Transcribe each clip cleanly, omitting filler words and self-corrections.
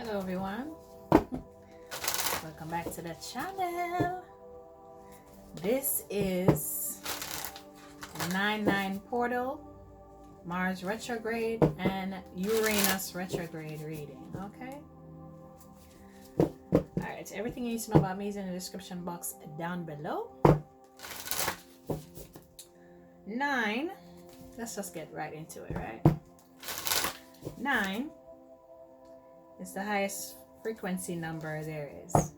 Hello everyone, welcome back to the channel. This is 9/9 portal, Mars retrograde and Uranus retrograde reading. Okay, alright, everything you need to know about me is in the description box down below. 9, let's just get right into it, right? 9 is the highest frequency number there is.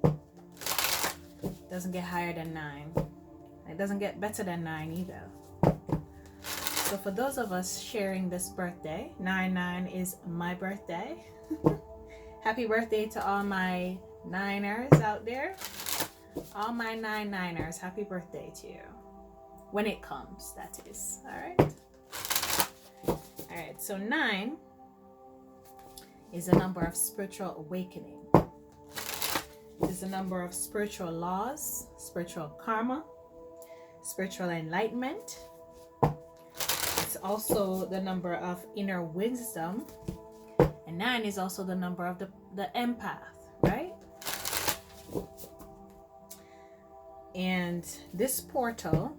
Doesn't get higher than 9. It doesn't get better than 9 either. So for those of us sharing this birthday, 9/9 is my birthday. Happy birthday to all my niners out there. All my 9/9ers, happy birthday to you. When it comes, that is. Alright? Alright, so 9 is a number of spiritual awakening. It is a number of spiritual laws, spiritual karma, spiritual enlightenment. It's also the number of inner wisdom. And 9 is also the number of the empath, right? And this portal,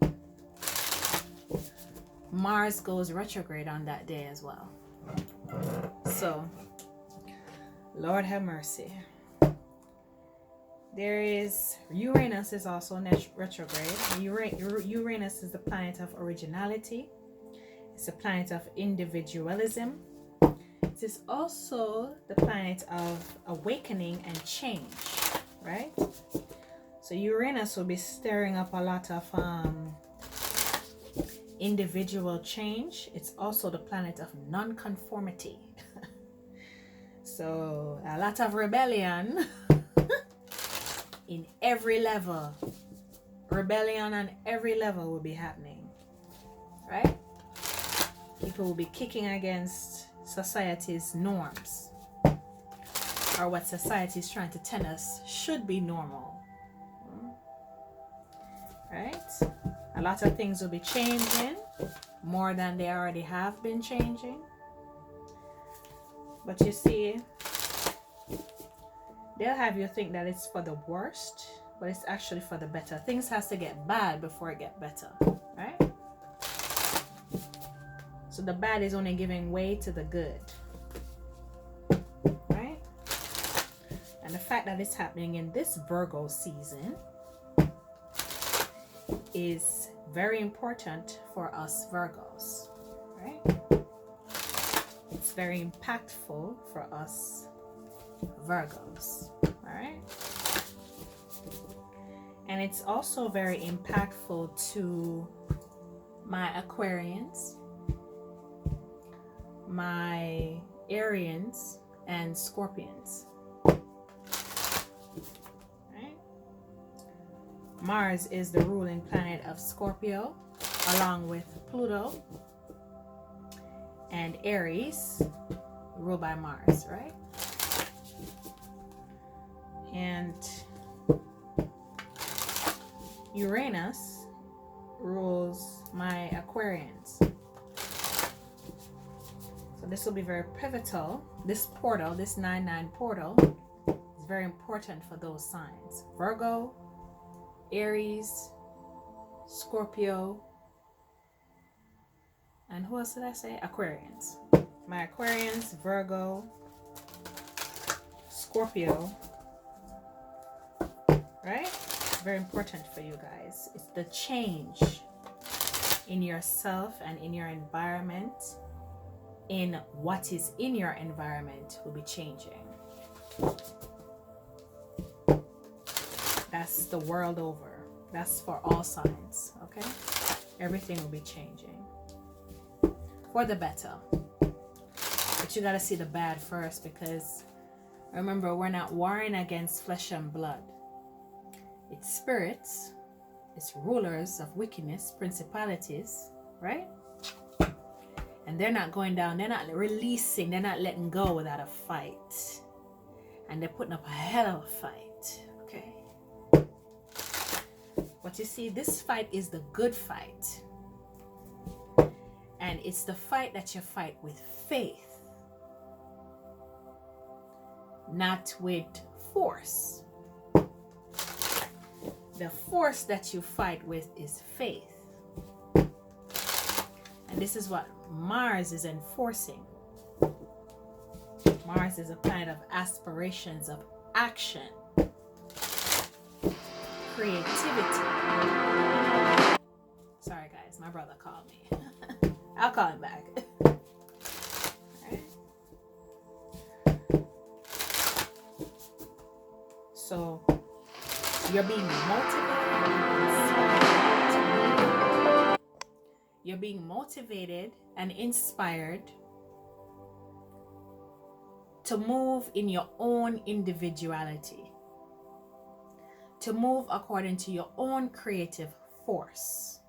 Mars goes retrograde on that day as well. So, Lord have mercy. There is Uranus is also retrograde. Uranus is the planet of originality. It's a planet of individualism. It is also the planet of awakening and change, right? So Uranus will be stirring up a lot of individual change. It's also the planet of non-conformity. So a lot of rebellion in every level. Rebellion on every level will be happening, right? People will be kicking against society's norms, or what society is trying to tell us should be normal, right? A lot of things will be changing more than they already have been changing. But you see, they'll have you think that it's for the worst, but it's actually for the better. Things has to get bad before it get better, right? So the bad is only giving way to the good, right? And the fact that it's happening in this Virgo season is very important for us Virgos, right? It's very impactful for us Virgos, all right? And it's also very impactful to my Aquarians, my Arians, and Scorpions, right? Mars is the ruling planet of Scorpio, along with Pluto and Aries, ruled by Mars, right? And Uranus rules my Aquarians. So this will be very pivotal. This portal, this 9/9 portal, is very important for those signs. Virgo, Aries, Scorpio, and who else did I say? Aquarians. My Aquarians, Virgo, Scorpio, right? Very important for you guys. It's the change in yourself and in your environment, in what is in your environment will be changing. That's the world over. That's for all signs, okay? Everything will be changing for the better. But you gotta see the bad first, because remember, we're not warring against flesh and blood. It's spirits, it's rulers of wickedness, principalities, right? And they're not going down, they're not releasing, they're not letting go without a fight. And they're putting up a hell of a fight, okay? But you see, this fight is the good fight. And it's the fight that you fight with faith. not with force. The force that you fight with is faith. And this is what Mars is enforcing. Mars is a planet of aspirations, of action, creativity. Sorry guys, my brother called me. I'll call him back. Alright. So you're being motivated. You're being motivated and inspired to move in your own individuality, to move according to your own creative force.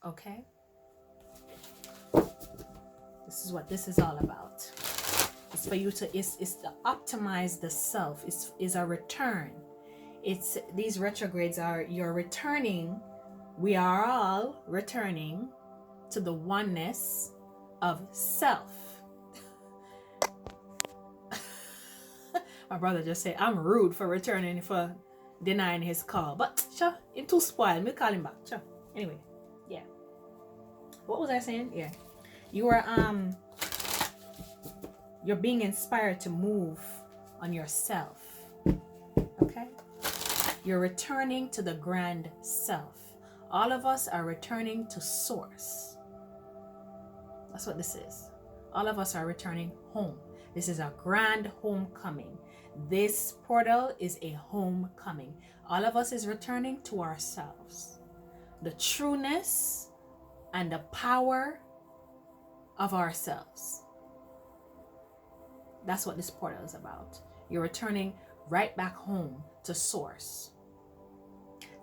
Okay? This is what this is all about. It's for you to, it's to optimize the self. It's a return. It's, these retrogrades are, you're returning, we are all returning to the oneness of self. My brother just said, I'm rude for returning, for denying his call. But, sure, him too spoiled. Me call him back. Sure. Anyway, yeah. What was I saying? Yeah. You are, you're being inspired to move on yourself. Okay? You're returning to the grand self. All of us are returning to source. That's what this is. All of us are returning home. This is a grand homecoming. This portal is a homecoming. All of us is returning to ourselves. The trueness and the power of ourselves. That's what this portal is about. You're returning right back home to source.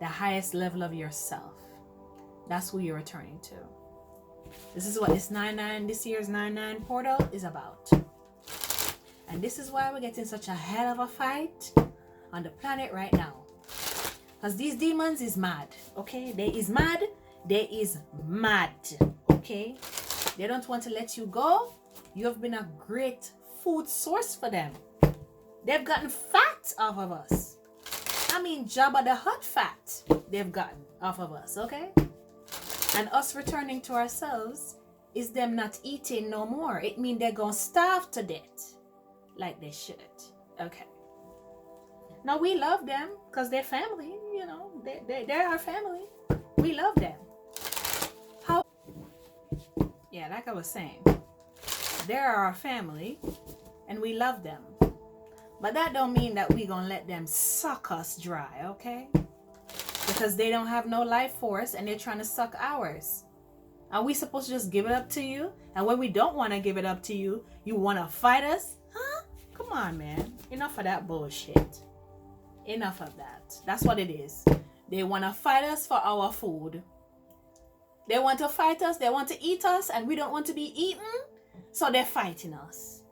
The highest level of yourself. That's who you're returning to. This is what this 9-9, this year's 9-9 portal is about. And this is why we're getting such a hell of a fight on the planet right now. Because these demons is mad, okay? They is mad. They is mad, okay? They don't want to let you go. You have been a great food source for them. They've gotten fat off of us. I mean, Jabba the Hutt fat they've gotten off of us, okay? And us returning to ourselves is them not eating no more. It means they're going to starve to death. Like they should. Okay. Now we love them because they're family, you know. They're our family. We love them. How? Yeah, like I was saying. They're our family and we love them. But that don't mean that we gonna let them suck us dry, okay? Because they don't have no life force and they're trying to suck ours. Are we supposed to just give it up to you? And when we don't want to give it up to you, you want to fight us? Huh? Come on, man. Enough of that bullshit. Enough of that. That's what it is. They want to fight us for our food. They want to fight us. They want to eat us. And we don't want to be eaten. So they're fighting us.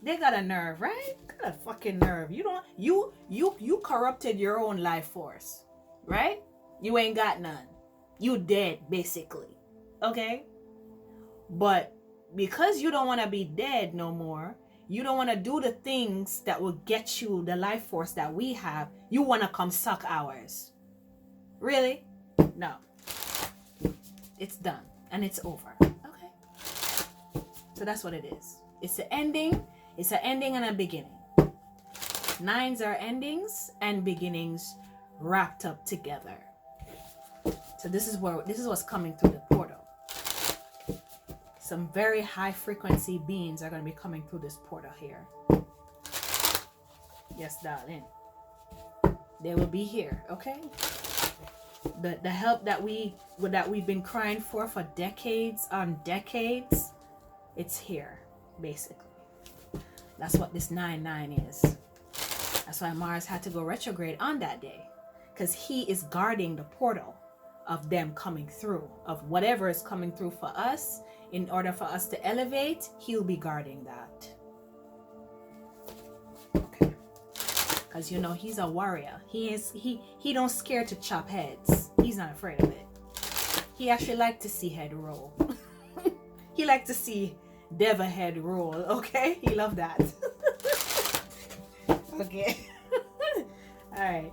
They got a nerve, right? Got a fucking nerve. You don't, you corrupted your own life force, right? You ain't got none. You dead, basically. Okay? But because you don't want to be dead no more, you don't want to do the things that will get you the life force that we have, you want to come suck ours. Really? No. It's done. And it's over. Okay? So that's what it is. It's an ending. It's an ending and a beginning. Nines are endings and beginnings wrapped up together. So this is what's coming through the portal. Some very high frequency beings are going to be coming through this portal here. Yes, darling. They will be here, okay? The help that we've been crying for decades on decades, it's here, basically. That's what this 9-9 is. That's why Mars had to go retrograde on that day. Because he is guarding the portal of them coming through. Of whatever is coming through for us. In order for us to elevate, he'll be guarding that. Okay. Because you know, he's a warrior. He don't scare to chop heads. He's not afraid of it. He actually like to see head roll. He like to see devil head roll. Okay, he love that. Okay. All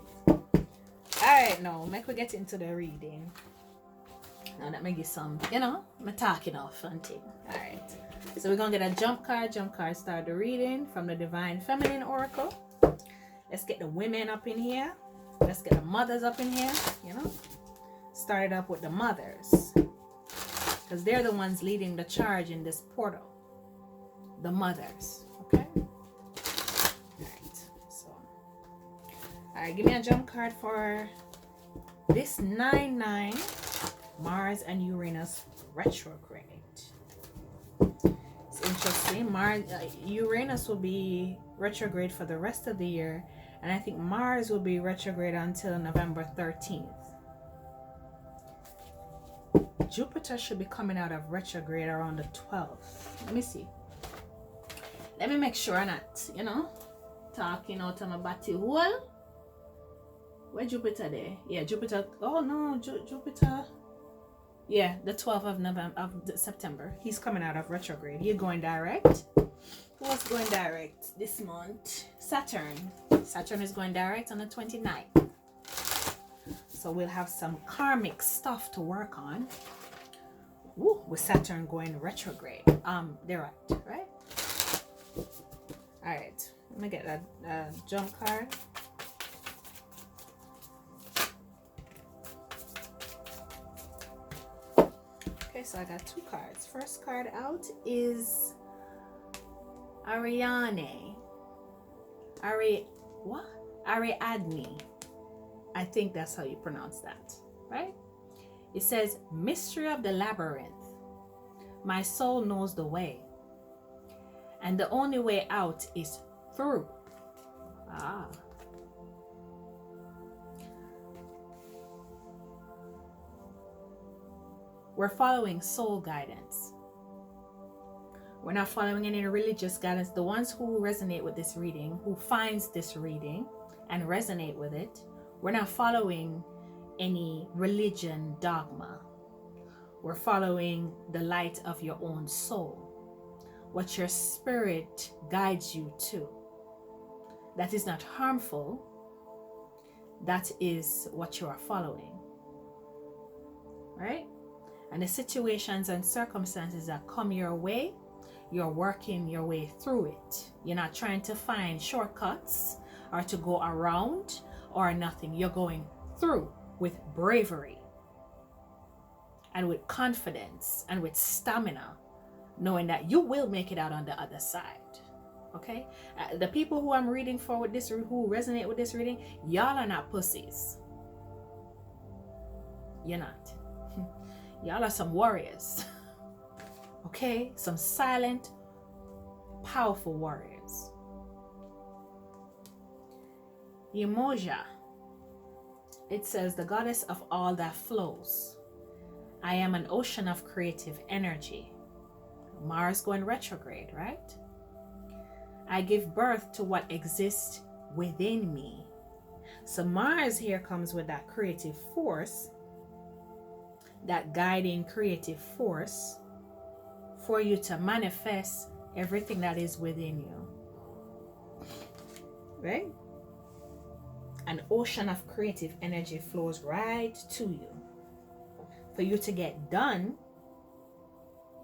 right, now make we get into the reading. Now that make you some, I'm talking off and thing. All right, so we're gonna get a jump card. Start the reading from the Divine Feminine Oracle. Let's get the women up in here. Let's get the mothers up in here. Start it up with the mothers, because they're the ones leading the charge in this portal. The mothers. Okay. All right, give me a jump card for this 9-9 Mars and Uranus retrograde. It's interesting. Uranus will be retrograde for the rest of the year, and I think Mars will be retrograde until November 13th. Jupiter should be coming out of retrograde around the 12th. Let me see. Let me make sure I'm not, talking out of my body. Well, where Jupiter there? Yeah, Jupiter. Oh no, Jupiter. Yeah, the 12th of September. He's coming out of retrograde. He's going direct. Who's going direct this month? Saturn. Saturn is going direct on the 29th. So we'll have some karmic stuff to work on. Woo, with Saturn going retrograde. Direct, right? All right. Let me get that jump card. Okay, so I got two cards. First card out is Ariadne. Ariadne. I think that's how you pronounce that, right? It says, mystery of the labyrinth. My soul knows the way, and the only way out is through. We're following soul guidance. We're not following any religious guidance. The ones who resonate with this reading, who finds this reading and resonate with it, we're not following any religion dogma. We're following the light of your own soul, what your spirit guides you to. That is not harmful. That is what you are following, right? And the situations and circumstances that come your way, you're working your way through it. You're not trying to find shortcuts or to go around or nothing. You're going through with bravery and with confidence and with stamina, knowing that you will make it out on the other side. Okay? The people who I'm reading for with this, who resonate with this reading, y'all are not pussies. You're not. Y'all are some warriors. Okay? Some silent, powerful warriors. Emoja. It says, the goddess of all that flows. I am an ocean of creative energy. Mars going retrograde, right? I give birth to what exists within me. So Mars here comes with that creative force, that guiding creative force for you to manifest everything that is within you. Right? An ocean of creative energy flows right to you for you to get done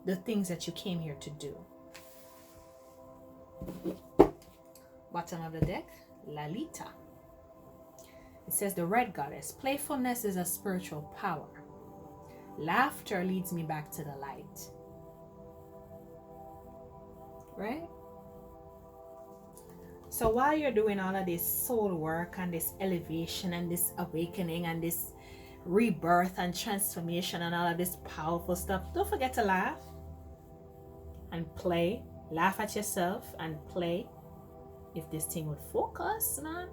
the things that you came here to do. Bottom of the deck, Lalita. It says, the red goddess. Playfulness is a spiritual power. Laughter leads me back to the light. Right? So while you're doing all of this soul work and this elevation and this awakening and this rebirth and transformation and all of this powerful stuff, don't forget to laugh and play. Laugh at yourself and play. If this thing would focus, man.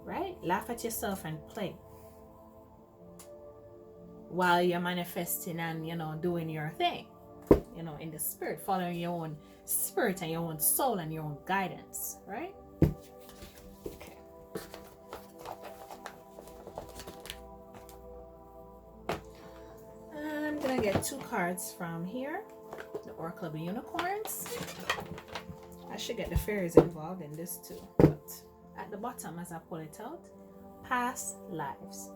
Right? Laugh at yourself and play. While you're manifesting and, doing your thing. In the spirit, following your own spirit and your own soul and your own guidance, right? Okay. I'm gonna to get 2 cards from here. The Oracle of the Unicorns. I should get the fairies involved in this too. But at the bottom, as I pull it out, past lives.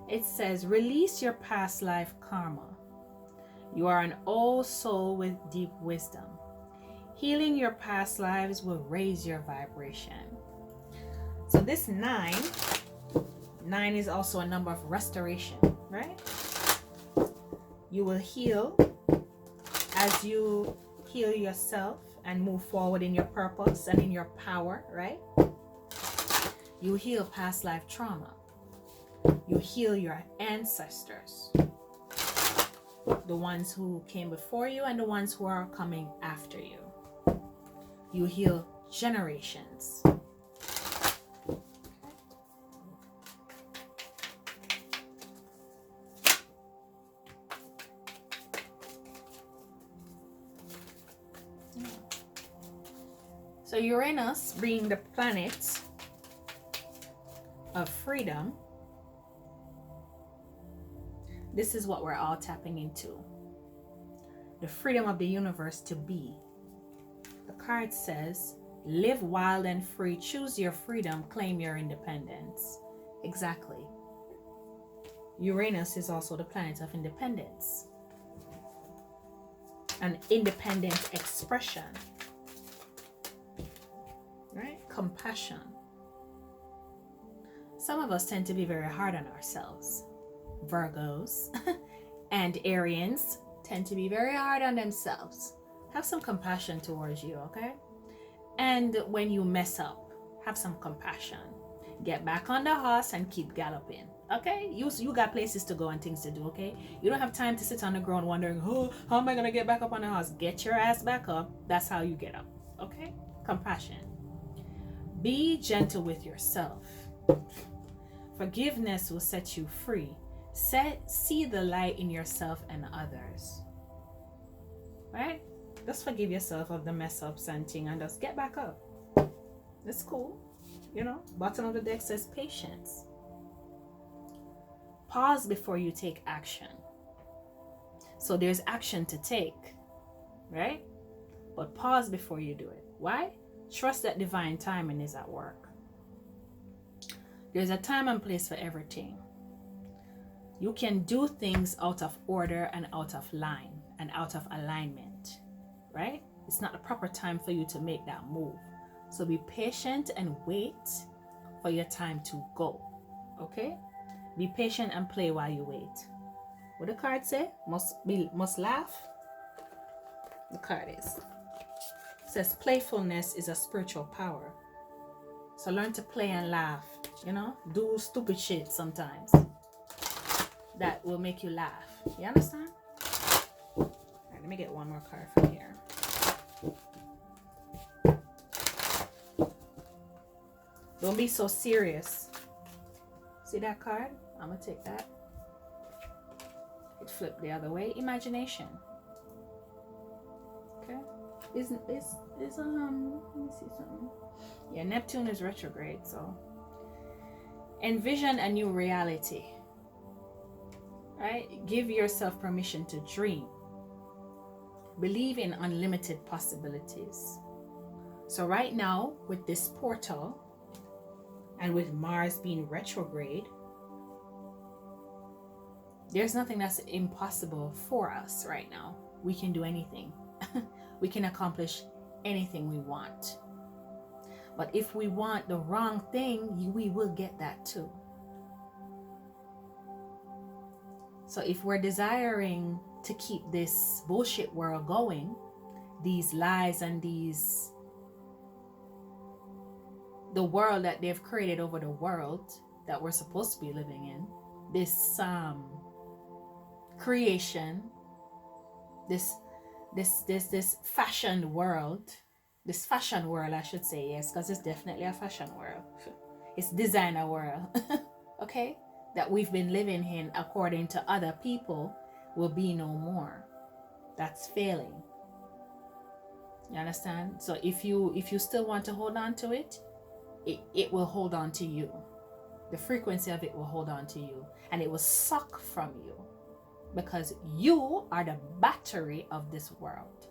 It says, release your past life karma. You are an old soul with deep wisdom. Healing your past lives will raise your vibration. So this 9 is also a number of restoration, right? You will heal as you heal yourself and move forward in your purpose and in your power, right? You heal past life trauma. You heal your ancestors, the ones who came before you and the ones who are coming after you. You heal generations. So Uranus, being the planet of freedom, this is what we're all tapping into. The freedom of the universe to be. The card says, live wild and free, choose your freedom, claim your independence. Exactly. Uranus is also the planet of independence. An independent expression. Right? Compassion. Some of us tend to be very hard on ourselves. Virgos and Arians tend to be very hard on themselves. Have some compassion towards you, okay? And when you mess up, have some compassion. Get back on the horse and keep galloping, okay? You got places to go and things to do, okay? You don't have time to sit on the ground wondering, oh, how am I going to get back up on the horse? Get your ass back up. That's how you get up, okay? Compassion. Be gentle with yourself. Forgiveness will set you free. See the light in yourself and others. Right? Just forgive yourself of the mess ups and thing and just get back up. That's cool. You know, bottom of the deck says patience. Pause before you take action. So there's action to take, right? But pause before you do it. Why? Trust that divine timing is at work. There's a time and place for everything. You can do things out of order and out of line and out of alignment, right? It's not the proper time for you to make that move. So be patient and wait for your time to go, okay? Be patient and play while you wait. What the card say? Must laugh? The card is. It says playfulness is a spiritual power. So learn to play and laugh, you know? Do stupid shit sometimes. That will make you laugh. You understand? All right, let me get one more card from here. Don't be so serious. See that card? I'm gonna take that. It flipped the other way. Imagination. Okay. Let me see something. Yeah, Neptune is retrograde, so envision a new reality. Right? Give yourself permission to dream. Believe in unlimited possibilities. So right now, with this portal and with Mars being retrograde, there's nothing that's impossible for us right now. We can do anything. We can accomplish anything we want. But if we want the wrong thing, we will get that too. So if we're desiring to keep this bullshit world going, these lies and the world that they've created over the world that we're supposed to be living in, this creation, this fashion world, I should say, yes, because it's definitely a fashion world. It's designer world, okay? That we've been living in according to other people will be no more. That's failing. You understand? So if you still want to hold on to it, it will hold on to you. The frequency of it will hold on to you, and it will suck from you. because you are the battery of this world.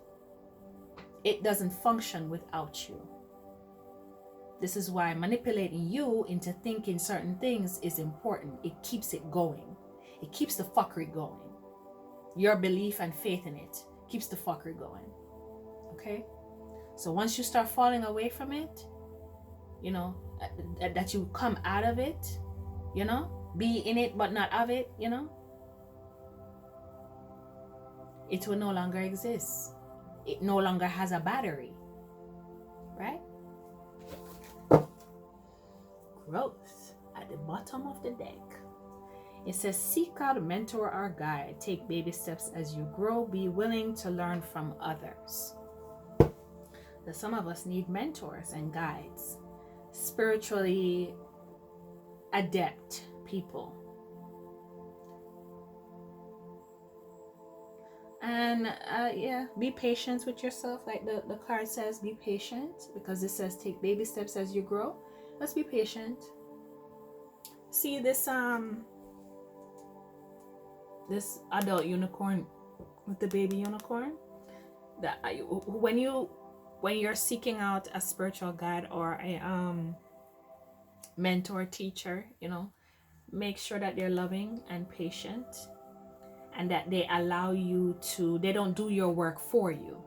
It doesn't function without you. This is why manipulating you into thinking certain things is important. It keeps it going. It keeps the fuckery going. Your belief and faith in it keeps the fuckery going. Okay? So once you start falling away from it, you know, that you come out of it, you know, be in it but not of it, you know, it will no longer exist. It no longer has a battery, right? Growth at the bottom of the deck. It says, seek out a mentor or guide. Take baby steps as you grow. Be willing to learn from others. That some of us need mentors and guides, spiritually adept people. And yeah, be patient with yourself. Like the card says, be patient, because it says take baby steps as you grow. Let's be patient. See this this adult unicorn with the baby unicorn. That when you're seeking out a spiritual guide or a mentor, teacher, you know, make sure that they're loving and patient, and that they allow you to, they don't do your work for you.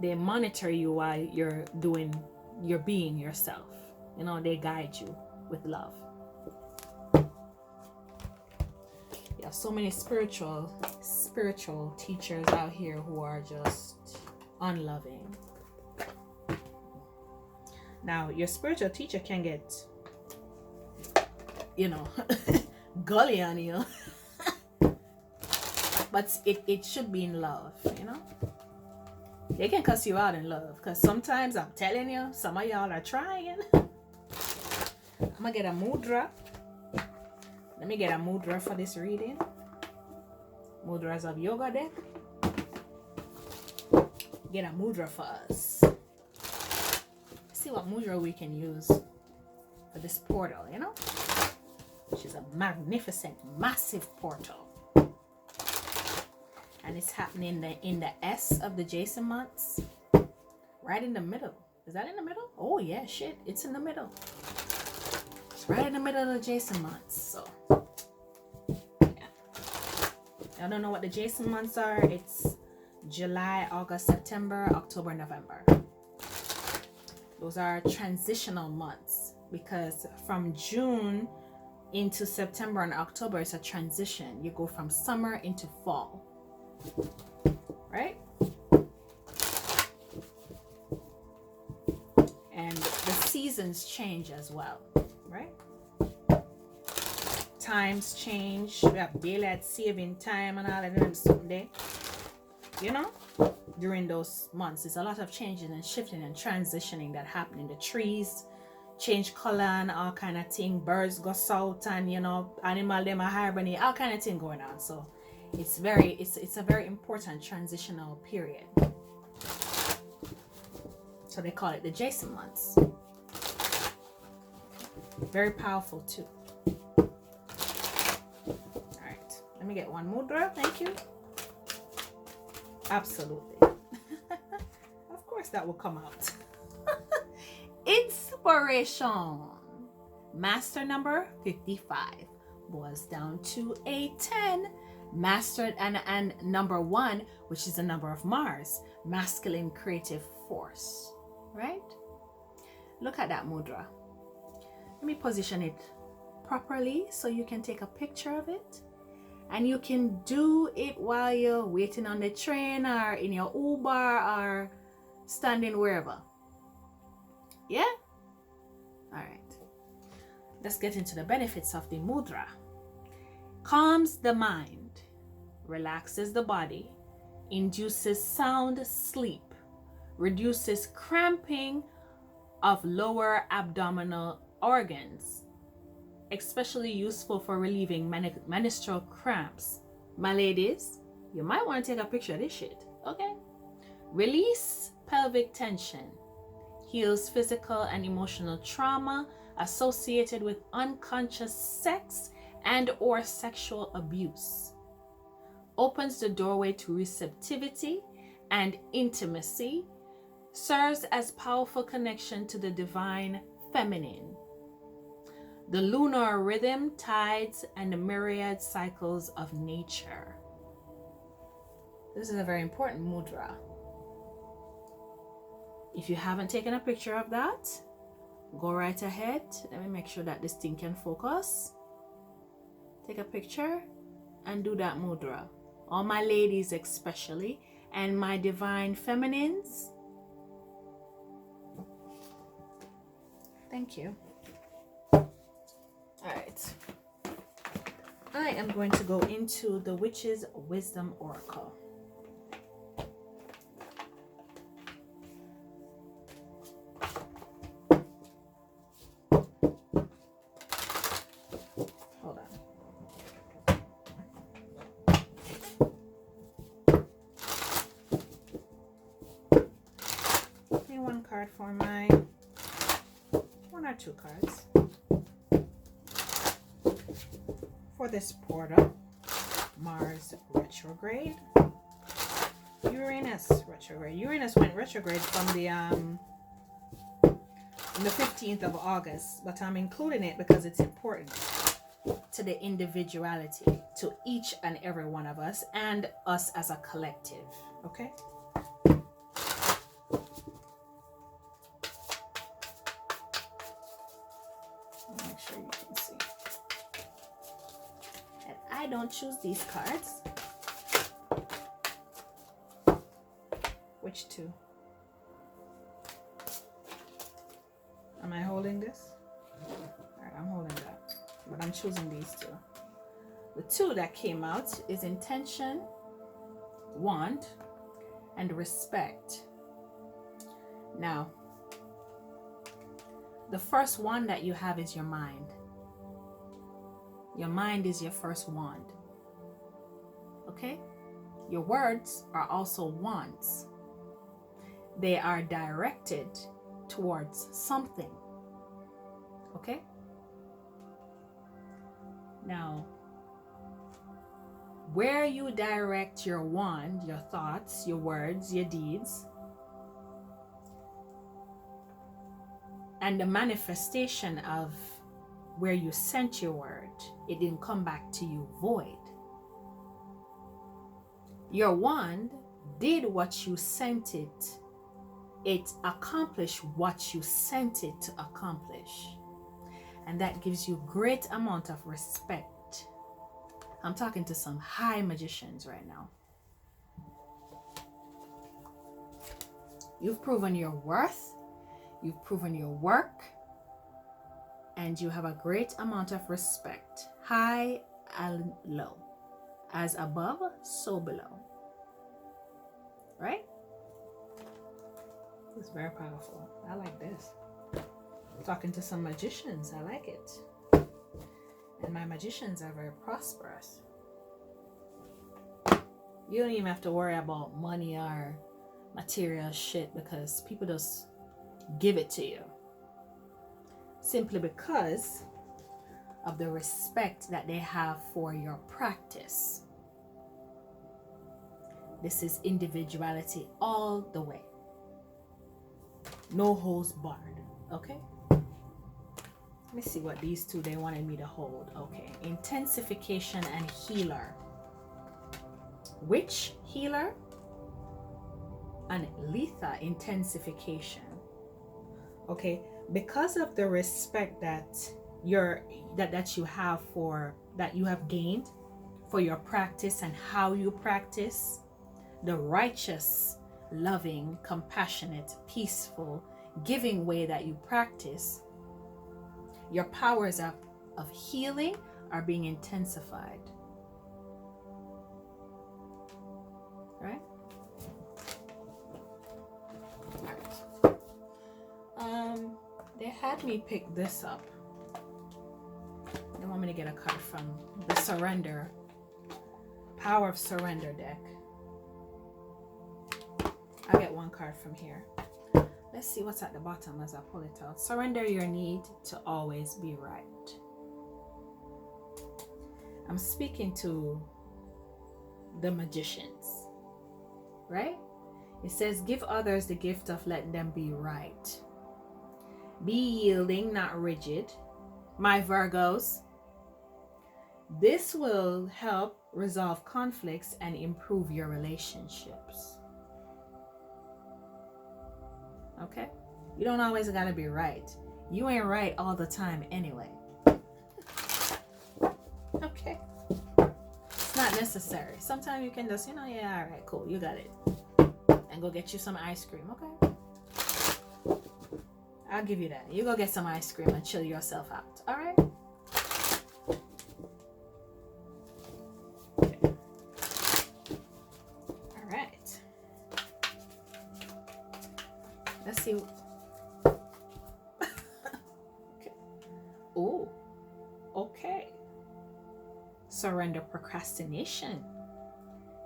They monitor you while you're being yourself. You know, they guide you with love. Yeah, so many spiritual teachers out here who are just unloving. Now, your spiritual teacher can get, you know, gully on you. But it should be in love, you know. They can cuss you out in love, because sometimes, I'm telling you, some of y'all are trying. I'm gonna get a mudra. Let me get a mudra for this reading. Mudras of yoga deck. Get a mudra for us. Let's see what mudra we can use for this portal, you know, which is a magnificent, massive portal. And it's happening in the S of the Jason months. Right in the middle. Is that in the middle? Oh yeah, shit. It's in the middle. It's right in the middle of the Jason months. So yeah. I don't know what the Jason months are. It's July, August, September, October, November. Those are transitional months, because from June into September and October is a transition. You go from summer into fall. Right? And the seasons change as well, right? Times change. We have daylight saving time and all of them someday. You know, during those months, there's a lot of changing and shifting and transitioning that happen in the trees. Change color and all kind of thing. Birds go south, and you know, animal them are hibernate, all kind of thing going on. So it's a very important transitional period. So they call it the Jason months. Very powerful too. All right, let me get one mudra. Thank you. Absolutely. Of course that will come out. Inspiration. Master number 55 boils down to a 10. Mastered and number 1, which is the number of Mars, masculine creative force, right? Look at that mudra. Let me position it properly so you can take a picture of it, and you can do it while you're waiting on the train or in your Uber or standing wherever. Yeah? All right. Let's get into the benefits of the mudra. Calms the mind, relaxes the body, induces sound sleep, reduces cramping of lower abdominal organs, especially useful for relieving menstrual cramps. My ladies, you might want to take a picture of this shit, okay? Release pelvic tension, heals physical and emotional trauma associated with unconscious sex and or sexual abuse. opens the doorway to receptivity and intimacy, serves as powerful connection to the divine feminine, the lunar rhythm, tides, and the myriad cycles of nature. This is a very important mudra. If you haven't taken a picture of that, go right ahead. Let me make sure that this thing can focus. Take a picture and do that mudra. All my ladies especially, and my divine feminines. Thank you. Alright. I am going to go into the Witch's Wisdom Oracle. Hold on. Give me one card for my... one or two cards. For this portal, Mars retrograde, Uranus retrograde. Uranus went retrograde from the 15th of August, but I'm including it because it's important to the individuality, to each and every one of us, and us as a collective. Okay. Make sure you can see. I don't choose these cards. Which two? Am I holding this? Alright, I'm holding that. But I'm choosing these two. The two that came out is intention, want, and respect. Now, the first one that you have is your mind. Your mind is your first wand. Okay? Your words are also wands. They are directed towards something. Okay? Now, where you direct your wand, your thoughts, your words, your deeds, and the manifestation of where you sent your word, it didn't come back to you void. Your wand did what you sent it. It accomplished what you sent it to accomplish. And that gives you great amount of respect. I'm talking to some high magicians right now. You've proven your worth. You've proven your work. And you have a great amount of respect, high and low, as above, so below. Right? It's very powerful. I like this. Talking to some magicians, I like it. And my magicians are very prosperous. You don't even have to worry about money or material shit because people just give it to you. Simply because of the respect that they have for your practice. This is individuality all the way. No holds barred. Okay? Let me see what these two they wanted me to hold. Okay. Intensification and healer. Witch healer and Letha intensification. Okay, because of the respect that you have for that you have gained for your practice and how you practice, the righteous, loving, compassionate, peaceful, giving way that you practice, your powers of healing are being intensified. Right? They had me pick this up. They want me to get a card from the Surrender, Power of Surrender deck. I'll get one card from here. Let's see what's at the bottom as I pull it out. Surrender your need to always be right. I'm speaking to the magicians, right? It says, give others the gift of letting them be right. Be yielding, not rigid. My Virgos, this will help resolve conflicts and improve your relationships. Okay? You don't always gotta be right. You ain't right all the time anyway. Okay? It's not necessary. Sometimes you can just, yeah, all right, cool, you got it. And go get you some ice cream, okay? I'll give you that. You go get some ice cream and chill yourself out, all right? Okay. All right. Let's see. Okay. Oh, okay. Surrender procrastination.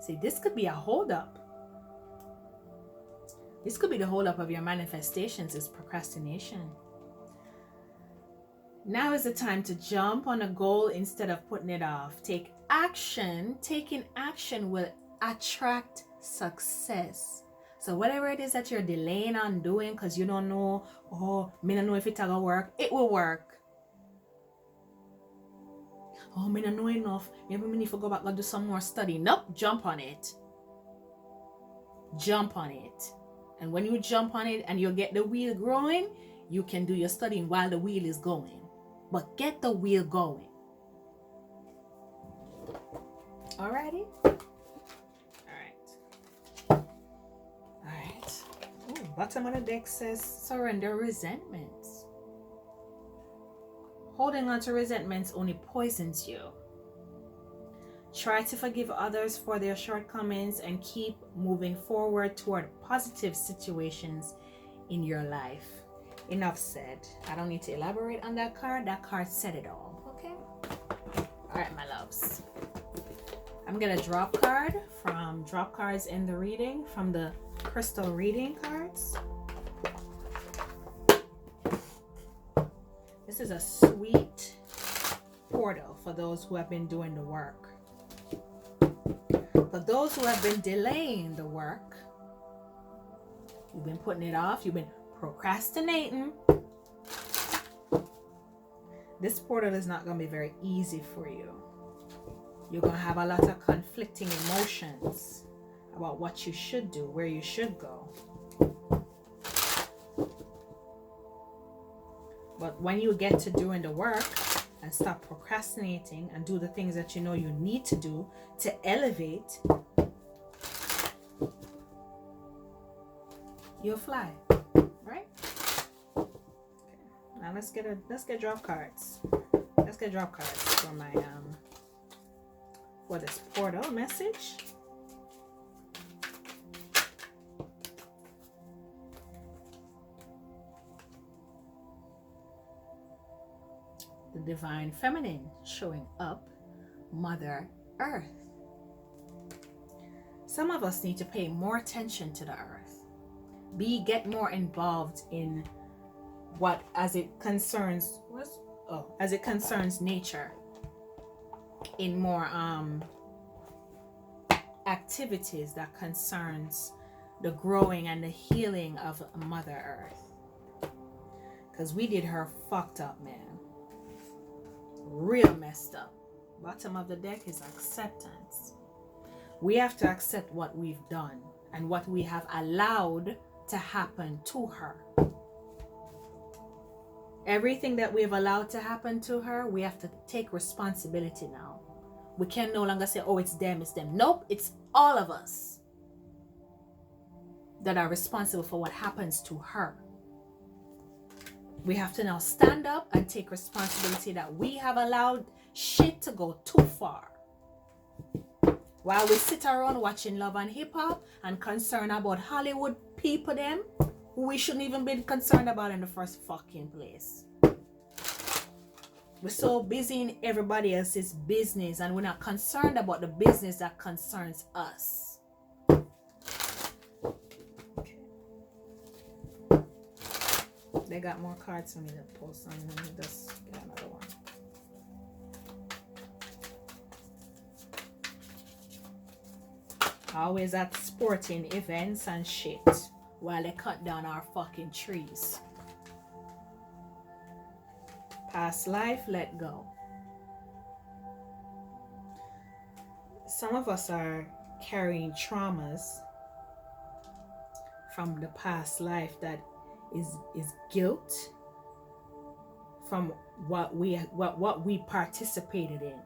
See, this could be a holdup. This could be the holdup of your manifestations, is procrastination. Now is the time to jump on a goal instead of putting it off. Take action. Taking action will attract success. So whatever it is that you're delaying on doing because you don't know, me don't know if it's gonna work, it will work. Oh, me don't know enough. Maybe me need to go back and do some more study. Nope, jump on it. Jump on it. And when you jump on it and you get the wheel growing, you can do your studying while the wheel is going. But get the wheel going. Alrighty? Alright. Ooh, bottom of the deck says surrender resentments. Holding on to resentments only poisons you. Try to forgive others for their shortcomings and keep moving forward toward positive situations in your life. Enough said. I don't need to elaborate on that card. That card said it all. Okay? All right, my loves. I'm going to drop cards in the reading from the crystal reading cards. This is a sweet portal for those who have been doing the work. For those who have been delaying the work, you've been putting it off, you've been procrastinating, this portal is not going to be very easy for you. You're going to have a lot of conflicting emotions about what you should do, where you should go. But when you get to doing the work and stop procrastinating and do the things that you know you need to do to elevate, you'll fly, right? Okay. Now let's get drop cards. Let's get drop cards for my for this portal message. The Divine Feminine showing up, Mother Earth. Some of us need to pay more attention to the earth. Get more involved in what as it concerns nature, in more activities that concerns the growing and the healing of Mother Earth. Because we did her fucked up, man. Real messed up. Bottom of the deck is acceptance. We have to accept what we've done and what we have allowed to happen to her. Everything that we've allowed to happen to her, we have to take responsibility now. We can no longer say, oh, it's them, it's them. Nope, it's all of us that are responsible for what happens to her. We have to now stand up and take responsibility that we have allowed shit to go too far. While we sit around watching Love and Hip Hop and concerned about Hollywood people them, who we shouldn't even be concerned about in the first fucking place. We're so busy in everybody else's business and we're not concerned about the business that concerns us. Okay. They got more cards for me to post on. Let me just get another one. Always at sporting events and shit while they cut down our fucking trees. Past life, let go. Some of us are carrying traumas from the past life that is guilt from what we participated in.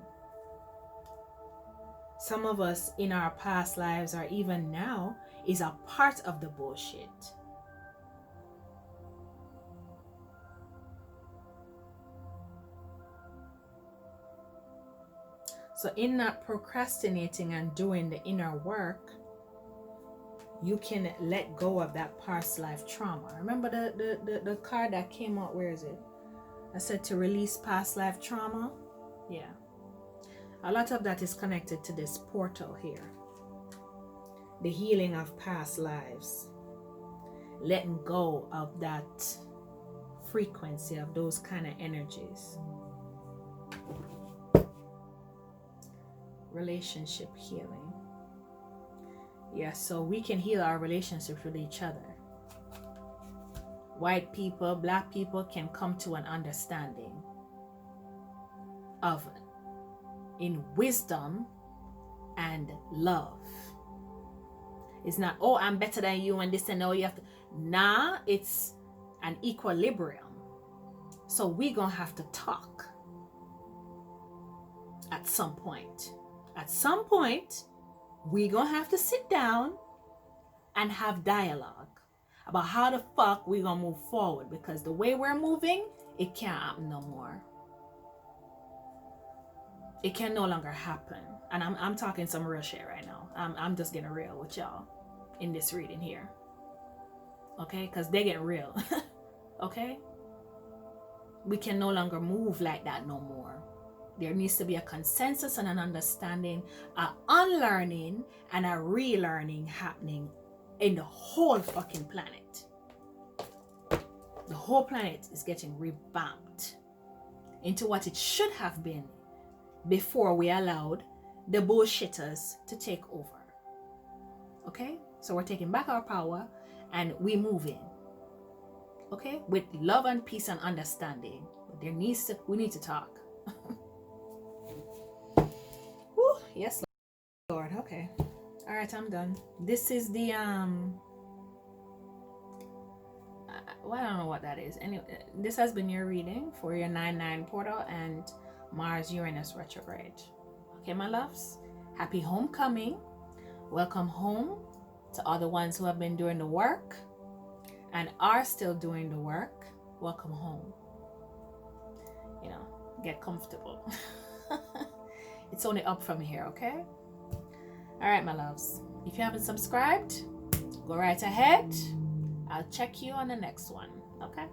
Some of us in our past lives, or even now, is a part of the bullshit. So in not procrastinating and doing the inner work, you can let go of that past life trauma. Remember the card that came out, where is it? I said to release past life trauma. Yeah. A lot of that is connected to this portal here. The healing of past lives. Letting go of that frequency of those kind of energies. Relationship healing. Yeah, so we can heal our relationships with each other. White people, black people can come to an understanding of in wisdom and love. It's not, oh, I'm better than you and this and oh, you have to. Nah, it's an equilibrium. So we're gonna have to talk at some point. At some point, we're gonna have to sit down and have dialogue about how the fuck we're gonna move forward, because the way we're moving, it can't happen no more. It can no longer happen. And I'm talking some real shit right now. I'm just getting real with y'all in this reading here. Okay? Because they get real. Okay? We can no longer move like that no more. There needs to be a consensus and an understanding, an unlearning and a relearning happening in the whole fucking planet. The whole planet is getting revamped into what it should have been before we allowed the bullshitters to take over. Okay? So we're taking back our power and we're moving. Okay? With love and peace and understanding. But we need to talk. Whew, yes, Lord. Okay. All right, I'm done. This is the well, I don't know what that is. Anyway, this has been your reading for your 9/9 portal and Mars Uranus retrograde. Okay, my loves, happy homecoming. Welcome home to all the ones who have been doing the work and are still doing the work. Welcome home. You know, get comfortable. It's only up from here, okay? All right, my loves, if you haven't subscribed, go right ahead. I'll check you on the next one, okay?